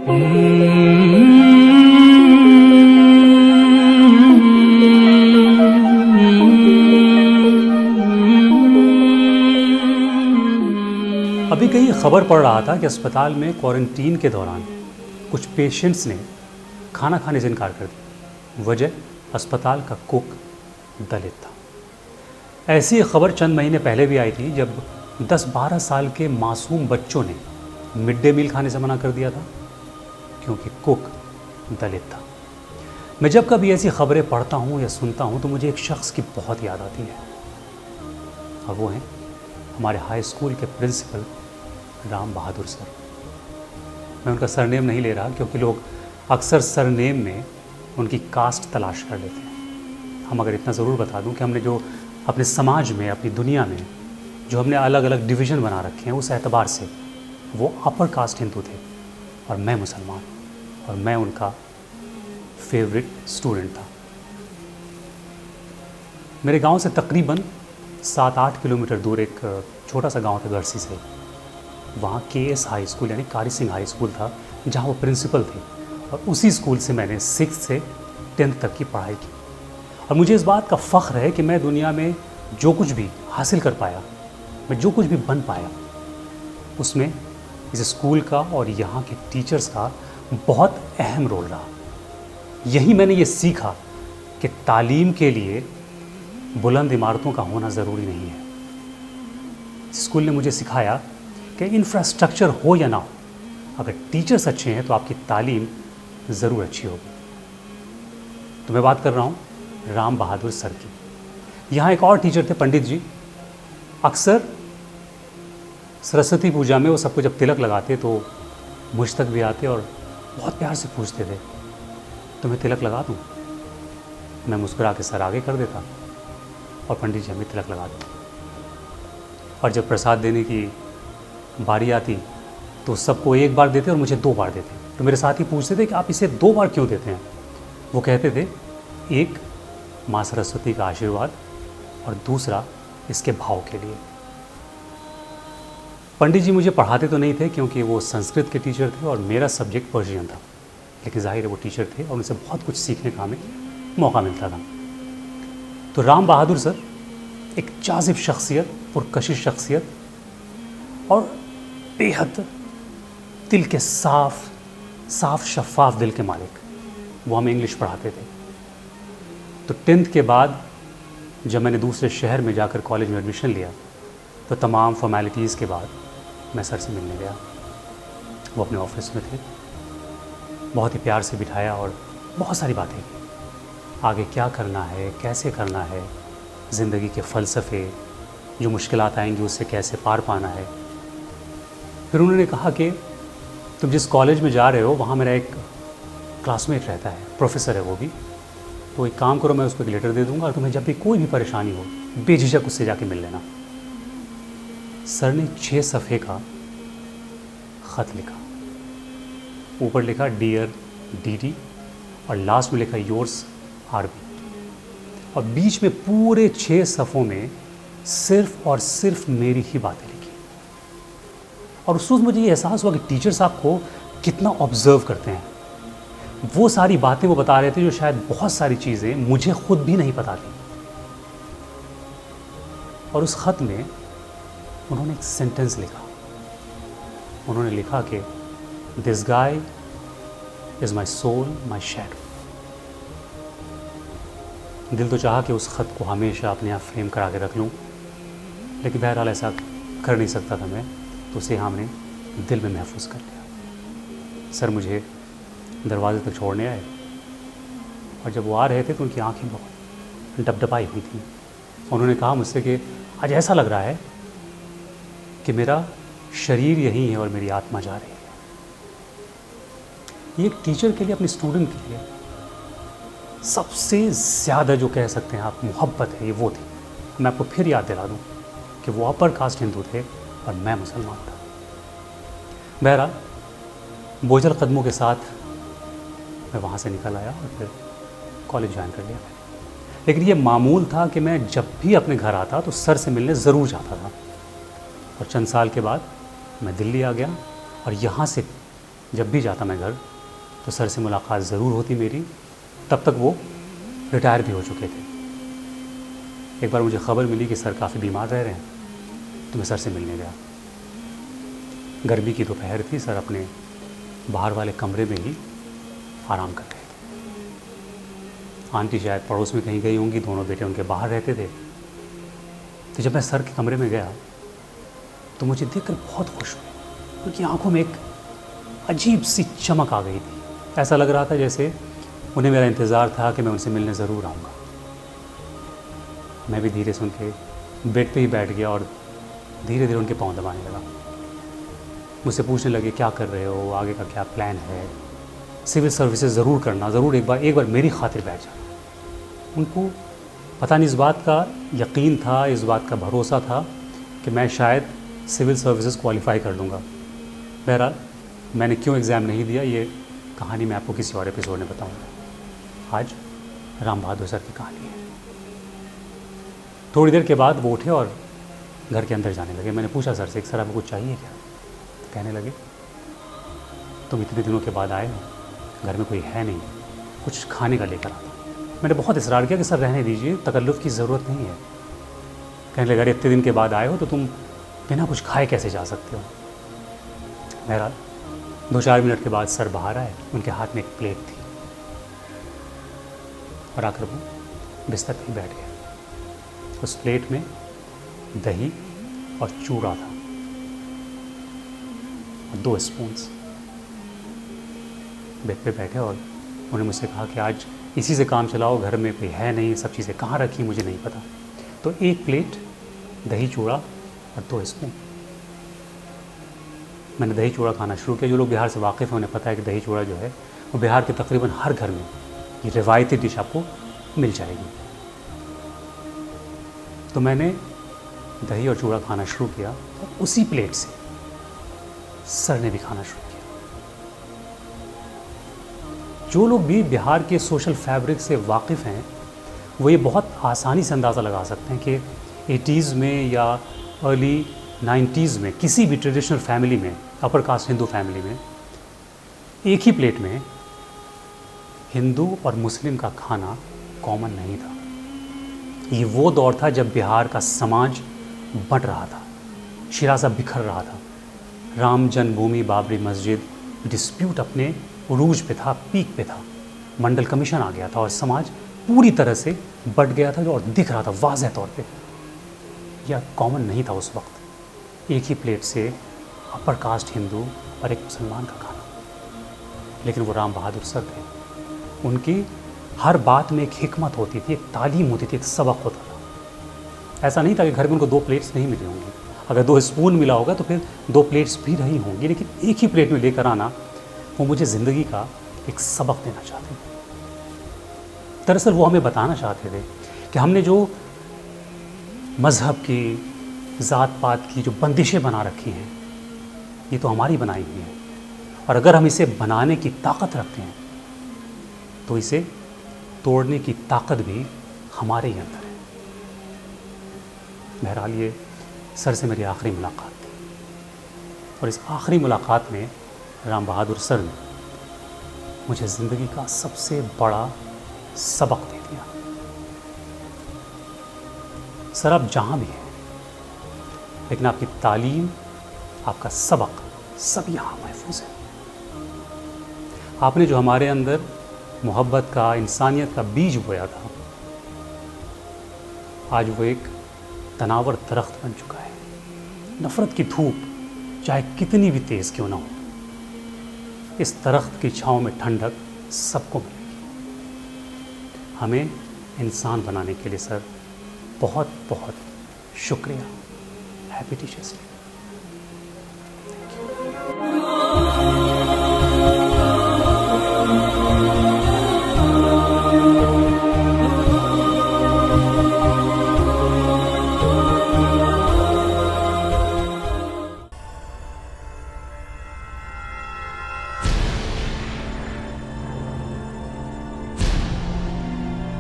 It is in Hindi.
अभी कहीं खबर पढ़ रहा था कि अस्पताल में क्वारंटीन के दौरान कुछ पेशेंट्स ने खाना खाने से इनकार कर दिया। वजह अस्पताल का कुक दलित था। ऐसी खबर चंद महीने पहले भी आई थी जब 10-12 साल के मासूम बच्चों ने मिड डे मील खाने से मना कर दिया था क्योंकि कुक दलित था। मैं जब कभी ऐसी खबरें पढ़ता हूँ या सुनता हूँ तो मुझे एक शख्स की बहुत याद आती है और वो हैं हमारे हाई स्कूल के प्रिंसिपल राम बहादुर सर। मैं उनका सरनेम नहीं ले रहा क्योंकि लोग अक्सर सरनेम में उनकी कास्ट तलाश कर लेते हैं। हम अगर इतना ज़रूर बता दूं कि हमने जो अपने समाज में, अपनी दुनिया में जो हमने अलग अलग डिवीज़न बना रखे हैं, उस एतबार से वो अपर कास्ट हिंदू थे और मैं मुसलमान, और मैं उनका फेवरेट स्टूडेंट था। मेरे गांव से तकरीबन 7-8 किलोमीटर दूर एक छोटा सा गांव था गरसी से। वहाँ KS हाई स्कूल यानी कारी सिंह हाई स्कूल था जहाँ वो प्रिंसिपल थे, और उसी स्कूल से मैंने 6th से 10th तक की पढ़ाई की। और मुझे इस बात का फ़ख्र है कि मैं दुनिया में जो कुछ भी हासिल कर पाया, मैं जो कुछ भी बन पाया, उसमें इस स्कूल का और यहाँ के टीचर्स का बहुत अहम रोल रहा। यही मैंने ये सीखा कि तालीम के लिए बुलंद इमारतों का होना ज़रूरी नहीं है। स्कूल ने मुझे सिखाया कि इंफ्रास्ट्रक्चर हो या ना हो, अगर टीचर्स अच्छे हैं तो आपकी तालीम ज़रूर अच्छी होगी। तो मैं बात कर रहा हूँ राम बहादुर सर की। यहाँ एक और टीचर थे, पंडित जी। अक्सर सरस्वती पूजा में वो सबको जब तिलक लगाते तो मुझ तक भी आते और बहुत प्यार से पूछते थे, तुम्हें तिलक लगा दूँ? मैं मुस्कुरा के सर आगे कर देता और पंडित जी हमें तिलक लगा देते। और जब प्रसाद देने की बारी आती तो सबको एक बार देते और मुझे 2 बार देते। तो मेरे साथी पूछते थे कि आप इसे 2 बार क्यों देते हैं? वो कहते थे, एक माँ सरस्वती का आशीर्वाद और दूसरा इसके भाव के लिए। पंडित जी मुझे पढ़ाते तो नहीं थे क्योंकि वो संस्कृत के टीचर थे और मेरा सब्जेक्ट पर्शियन था, लेकिन जाहिर है वो टीचर थे और उनसे बहुत कुछ सीखने का हमें मौका मिलता था। तो राम बहादुर सर एक जाज़िब शख्सियत, पुरकशिश शख्सियत और बेहद दिल के साफ शफाफ दिल के मालिक। वो हमें इंग्लिश पढ़ाते थे। तो 10th के बाद जब मैंने दूसरे शहर में जाकर कॉलेज में एडमिशन लिया तो तमाम फॉर्मेलिटीज़ के बाद मैं सर से मिलने गया। वो अपने ऑफिस में थे, बहुत ही प्यार से बिठाया और बहुत सारी बातें की। आगे क्या करना है, कैसे करना है, ज़िंदगी के फ़लसफ़े, जो मुश्किलात आएंगी उससे कैसे पार पाना है। फिर उन्होंने कहा कि तुम जिस कॉलेज में जा रहे हो वहाँ मेरा एक क्लासमेट रहता है, प्रोफेसर है वो भी, तो एक काम करो, मैं उसको एक लेटर दे दूँगा और तुम्हें जब भी कोई भी परेशानी हो बेझिझक उससे जाके मिल लेना। सर ने 6 सफ़े का ख़त लिखा। ऊपर लिखा डियर DD और लास्ट में लिखा योर्स RB, और बीच में पूरे 6 सफ़ों में सिर्फ़ और सिर्फ मेरी ही बातें लिखी। और उस वक्त मुझे ये एहसास हुआ कि टीचर्स आपको कितना ऑब्ज़र्व करते हैं। वो सारी बातें वो बता रहे थे जो शायद बहुत सारी चीज़ें मुझे खुद भी नहीं पता थी। और उस ख़त में उन्होंने एक सेंटेंस लिखा। उन्होंने लिखा कि this guy is my soul my shadow. दिल तो चाहा कि उस ख़त को हमेशा अपने आप फ्रेम करा के रख लूँ, लेकिन बहरहाल ऐसा कर नहीं सकता था मैं, तो उसे हमने दिल में महफूज कर लिया। सर मुझे दरवाजे तक छोड़ने आए और जब वो आ रहे थे तो उनकी आंखें बहुत डबडबाई हुई थी। उन्होंने कहा मुझसे कि आज ऐसा लग रहा है कि मेरा शरीर यहीं है और मेरी आत्मा जा रही है। ये एक टीचर के लिए, अपने स्टूडेंट के लिए सबसे ज़्यादा जो कह सकते हैं आप मोहब्बत है, ये वो थी। मैं आपको फिर याद दिला दूँ कि वो अपर कास्ट हिंदू थे और मैं मुसलमान था। बहरहाल बोझल कदमों के साथ मैं वहाँ से निकल आया और फिर कॉलेज ज्वाइन कर लिया मैंने। लेकिन ये मामूल था कि मैं जब भी अपने घर आता तो सर से मिलने ज़रूर जाता था। और चंद साल के बाद मैं दिल्ली आ गया और यहाँ से जब भी जाता मैं घर तो सर से मुलाकात ज़रूर होती मेरी। तब तक वो रिटायर भी हो चुके थे। एक बार मुझे ख़बर मिली कि सर काफ़ी बीमार रह रहे हैं, तो मैं सर से मिलने गया। गर्मी की दोपहर थी, सर अपने बाहर वाले कमरे में ही आराम कर रहे थे। आंटी शायद पड़ोस में कहीं गई होंगी, दोनों बेटे उनके बाहर रहते थे। तो जब मैं सर के कमरे में गया तो मुझे देखकर बहुत खुश हुई, उनकी आंखों में एक अजीब सी चमक आ गई थी। ऐसा लग रहा था जैसे उन्हें मेरा इंतज़ार था कि मैं उनसे मिलने ज़रूर आऊँगा। मैं भी धीरे से उनके बेड पे ही बैठ गया और धीरे धीरे उनके पाँव दबाने लगा। मुझसे पूछने लगे, क्या कर रहे हो, आगे का क्या प्लान है, सिविल सर्विसेज ज़रूर करना, ज़रूर एक बार मेरी खातिर बैठ जाना। उनको पता नहीं इस बात का यकीन था, इस बात का भरोसा था कि मैं शायद सिविल सर्विसेज क्वालिफ़ाई कर लूँगा। बहरहाल मैंने क्यों एग्ज़ाम नहीं दिया, ये कहानी मैं आपको किसी और एपिसोड में बताऊँगा। आज राम बहादुर सर की कहानी है। थोड़ी देर के बाद वो उठे और घर के अंदर जाने लगे। मैंने पूछा सर से, सर आपको कुछ चाहिए क्या? तो कहने लगे, तुम इतने दिनों के बाद आए हो, घर में कोई है नहीं, कुछ खाने का लेकर आता। मैंने बहुत इसरार किया कि सर रहने दीजिए, तकल्लुफ़ की ज़रूरत नहीं है। कहने लगे, अरे इतने दिन के बाद आए हो तो तुम बिना कुछ खाए कैसे जा सकते हो? बहरहाल 2-4 मिनट के बाद सर बाहर आए, उनके हाथ में एक प्लेट थी और आकर वो बिस्तर पर बैठ गए। उस प्लेट में दही और चूड़ा था और 2 स्पून्स। बेड पे बैठे और उन्होंने मुझसे कहा कि आज इसी से काम चलाओ, घर में कोई है नहीं, सब चीज़ें कहाँ रखी मुझे नहीं पता। तो 1 प्लेट दही चूड़ा और 2 स्पून। मैंने दही चूड़ा खाना शुरू किया। जो लोग बिहार से वाकिफ़ हैं उन्हें पता है कि दही चूड़ा जो है वो बिहार के तकरीबन हर घर में ये रिवायती डिश आपको मिल जाएगी। तो मैंने दही और चूड़ा खाना शुरू किया और उसी प्लेट से सर ने भी खाना शुरू किया। जो लोग भी बिहार के सोशल फैब्रिक से वाकिफ़ हैं वो ये बहुत आसानी से अंदाज़ा लगा सकते हैं कि 80s में या अर्ली 90s में किसी भी ट्रेडिशनल फैमिली में, अपर कास्ट हिंदू फैमिली में, एक ही प्लेट में हिंदू और मुस्लिम का खाना कॉमन नहीं था। ये वो दौर था जब बिहार का समाज बंट रहा था, शिराज़ा बिखर रहा था। राम जन्मभूमि, बाबरी मस्जिद डिस्प्यूट अपने उरूज पे था, पीक पे था। मंडल कमीशन आ गया था और समाज पूरी तरह से बट गया था और दिख रहा था वाज़ह तौर पे। यह कॉमन नहीं था उस वक्त, एक ही प्लेट से अपर कास्ट हिंदू और एक मुसलमान का खाना। लेकिन वो राम बहादुर सर थे। उनकी हर बात में एक हिकमत होती थी, एक तालीम होती थी, एक सबक होता था। ऐसा नहीं था कि घर में उनको 2 प्लेट्स नहीं मिली होंगी, अगर 2 स्पून मिला होगा तो फिर 2 प्लेट्स भी रही होंगी, लेकिन एक ही प्लेट में लेकर आना वो मुझे ज़िंदगी का एक सबक देना चाहते थे। दरअसल वो हमें बताना चाहते थे कि हमने जो मज़हब की, ज़ात पात की जो बंदिशें बना रखी हैं, ये तो हमारी बनाई हुई है, और अगर हम इसे बनाने की ताकत रखते हैं तो इसे तोड़ने की ताकत भी हमारे ही अंदर है। बहरहाल ये सर से मेरी आखिरी मुलाकात थी और इस आखिरी मुलाकात में राम बहादुर सर ने मुझे ज़िंदगी का सबसे बड़ा सबक दे दिया। सर आप जहाँ भी हैं, लेकिन आपकी तालीम, आपका सबक सब यहाँ महफूज है। आपने जो हमारे अंदर मोहब्बत का, इंसानियत का बीज बोया था, आज वो एक तनावर दरख्त बन चुका है। नफ़रत की धूप चाहे कितनी भी तेज़ क्यों ना हो, इस दरख्त की छाँव में ठंडक सबको मिलेगी। हमें इंसान बनाने के लिए सर बहुत बहुत शुक्रिया। Happy teachers day.